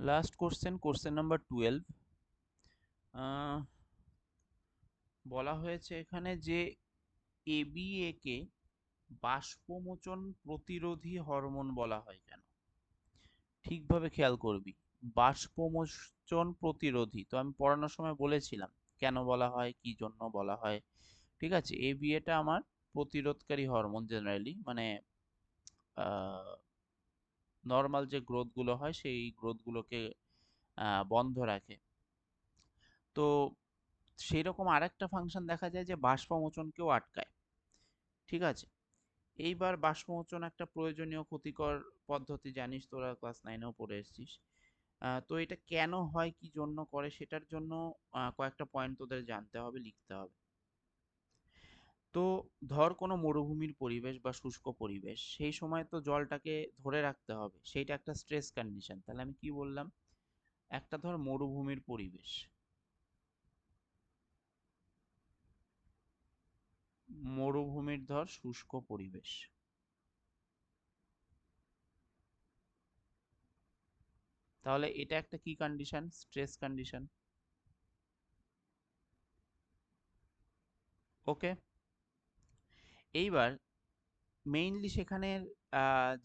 Last question number 12। বলা হয়েছে এখানে যে এবিএ কে বাষ্পমোচন প্রতিরোধী হরমোন বলা হয় কেন? ঠিকভাবে খেয়াল করবি, বাষ্পমোচন প্রতিরোধী। তো আমি পড়ানোর সময় বলেছিলাম কেন বলা হয়, কি জন্য বলা হয়। ঠিক আছে, এবিএটা আমার প্রতিরোধকারী হরমোন, জেনারেলি মানে নর্মাল যে গ্রোথগুলো হয় সেই গ্রোথগুলোকে বন্ধ রাখে। তো সেই রকম আরেকটা ফাংশন দেখা যায় যে বাষ্পমোচনকেও আটকায়। ঠিক আছে, এইবার বাষ্পমোচন একটা প্রয়োজনীয় ক্ষতিকর পদ্ধতি, জানিস, তোরা ক্লাস 9-এও পড়ে এসেছিস। তো এটা কেন হয়, কি জন্য করে, সেটার জন্য কয়েকটা পয়েন্ট তোদের জানতে হবে, লিখতে হবে। তো ধর কোনো মরুভূমির পরিবেশ বা শুষ্ক পরিবেশ, সেই সময় তো জলটাকে ধরে রাখতে হবে, সেইটা একটা স্ট্রেস কন্ডিশন। তাহলে আমি কি বললাম, একটা ধর মরুভূমির পরিবেশ, মরুভূমির ধর শুষ্ক পরিবেশ, তাহলে এটা একটা কি কন্ডিশন, স্ট্রেস কন্ডিশন। ওকে, এইবার মেইনলি সেখানের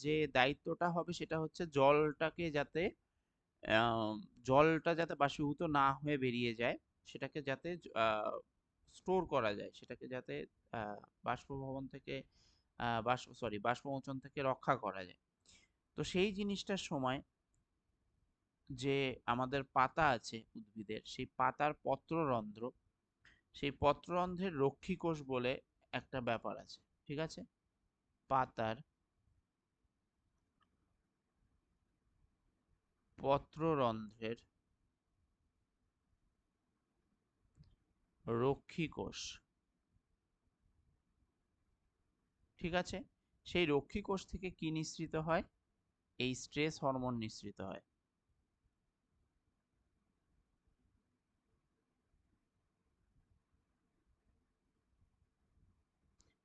যে দায়িত্বটা হবে সেটা হচ্ছে জলটাকে যাতে আহ, জলটা যাতে বাষ্পীভূত না হয়ে বেরিয়ে যায়, সেটাকে যাতে স্টোর করা যায়, সেটাকে যাতে বাষ্পভবন থেকে বাষ্পমোচন থেকে রক্ষা করা যায়। তো সেই জিনিসটার সময় যে আমাদের পাতা আছে উদ্ভিদের, সেই পাতার পত্ররন্ধ্র, সেই পত্ররন্ধ্রের রক্ষী কোষ বলে একটা ব্যাপার আছে। ঠিক আছে, পাতার পত্ররন্ধ্রের রক্ষী কোষ। ঠিক আছে, সেই রক্ষী কোষ থেকে কি নিঃসৃত হয়, এই স্ট্রেস হরমোন নিঃসৃত হয়।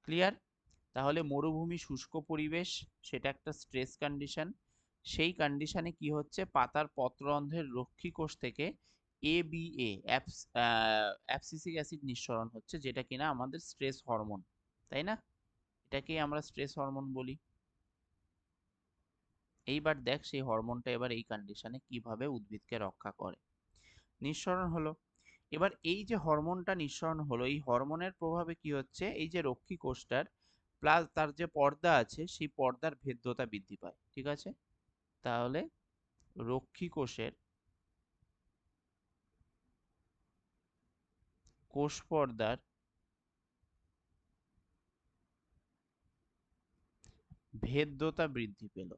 ক্লিয়ার? তাহলে মরুভূমি শুষ্ক পরিবেশ, সেটা একটা স্ট্রেস কন্ডিশন। সেই কন্ডিশনে কি হচ্ছে, পাতার পত্ররন্ধ্রের রক্ষী কোষ থেকে এবিএ, অ্যাবসিসিক অ্যাসিড নিঃসরণ হচ্ছে, যেটা কিনা আমাদের স্ট্রেস হরমোন, তাই না? এটাকেই আমরা স্ট্রেস হরমোন বলি। এইবার দেখ সেই হরমোনটা এবার এই কন্ডিশনে কিভাবে উদ্ভিদকে রক্ষা করে। নিঃসরণ হলো, এবার এই যে হরমোনটা নিঃসরণ হলো, এই হরমোনের প্রভাবে কি হচ্ছে, এই যে রক্ষী কোষটার প্লাস তার যে পর্দা আছে, সেই পর্দার ভেদ্যতা বৃদ্ধি পায়। ঠিক আছে, তাহলে রক্ষী কোষের কোষ পর্দার ভেদ্যতা বৃদ্ধি পেল।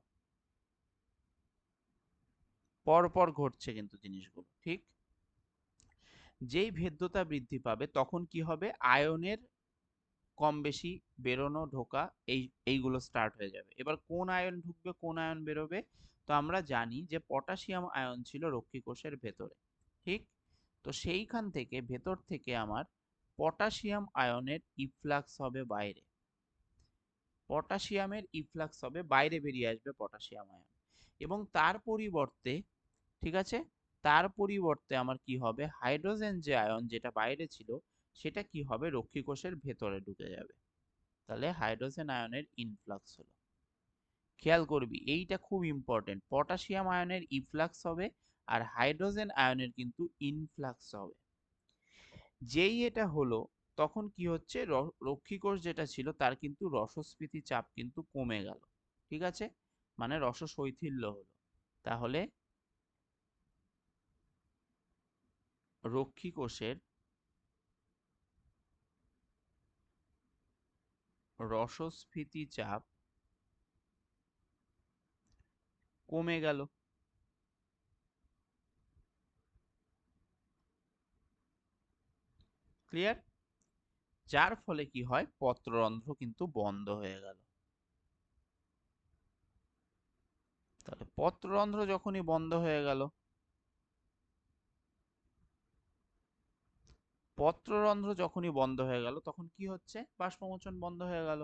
পরপর ঘটছে কিন্তু জিনিসগুলো, ঠিক? যেই ভেদ্যতা বৃদ্ধি পাবে তখন কি হবে, আয়নের কম বেশি বেরোনো ঢোকা, এইগুলো স্টার্ট হয়ে যাবে। এবার কোন আয়ন ঢুকবে, কোন আয়ন বেরোবে? তো আমরা জানি যে পটাশিয়াম আয়ন ছিল রক্ষী কোষের ভেতরে, ঠিক? তো সেইখান থেকে, ভেতর থেকে আমার পটাশিয়াম আয়নের ইফ্লাক্স হবে বাইরে, পটাশিয়ামের ইফ্লাক্স হবে বাইরে, বেরিয়ে আসবে পটাশিয়াম আয়ন। এবং তার পরিবর্তে, ঠিক আছে, তার পরিবর্তে আমার কি হবে, হাইড্রোজেন যে আয়ন যেটা বাইরে ছিল, সেটা কি হবে, রক্ষী কোষের ভেতরে ঢুকে যাবে। তাহলে হাইড্রোজেন আয়নের ইনফ্লাক্স হলো। খেয়াল করবি, এইটা খুব ইম্পর্টেন্ট, পটাশিয়াম আয়নের ইফ্লাক্স হবে আর হাইড্রোজেন আয়নের কিন্তু ইনফ্লাক্স হবে। যেই এটা হলো, তখন কি হচ্ছে, রক্ষী কোষ যেটা ছিল তার কিন্তু রসস্ফীতি চাপ কিন্তু কমে গেল। ঠিক আছে, মানে রস শৈথিল্য হলো। তাহলে রক্ষী কোষের রসস্ফীতি চাপ কমে গেল। ক্লিয়ার? যার ফলে কি হয়, পত্ররন্ধ্র কিন্তু বন্ধ হয়ে গেল। তাহলে পত্ররন্ধ্র যখনই বন্ধ হয়ে গেল, পত্ররন্ধ্র যখনই বন্ধ হয়ে গেল, তখন কি হচ্ছে, বাষ্পমোচন বন্ধ হয়ে গেল।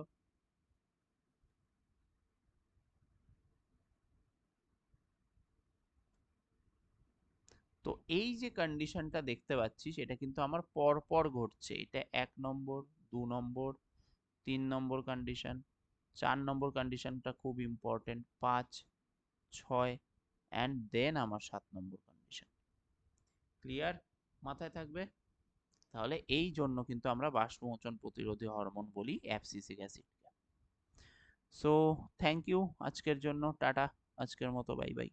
তো এই যে কন্ডিশনটা দেখতে পাচ্ছিস, এটা কিন্তু আমার পর পর ঘটছে। এটা 1 নম্বর, 2 নম্বর, 3 নম্বর কন্ডিশন, 4 নম্বর কন্ডিশনটা খুব ইম্পর্টেন্ট, 5, 6 অ্যান্ড দেন আমার 7 নম্বর কন্ডিশন। ক্লিয়ার? মাথায় থাকবে? তাহলে এই জন্য কিন্তু আমরা বাষ্পমোচন প্রতিরোধী হরমোন বলি অ্যাবসিসিক অ্যাসিডকে। সো থ্যাংক ইউ আজকের জন্য, টাটা, আজকের মতো বাই বাই।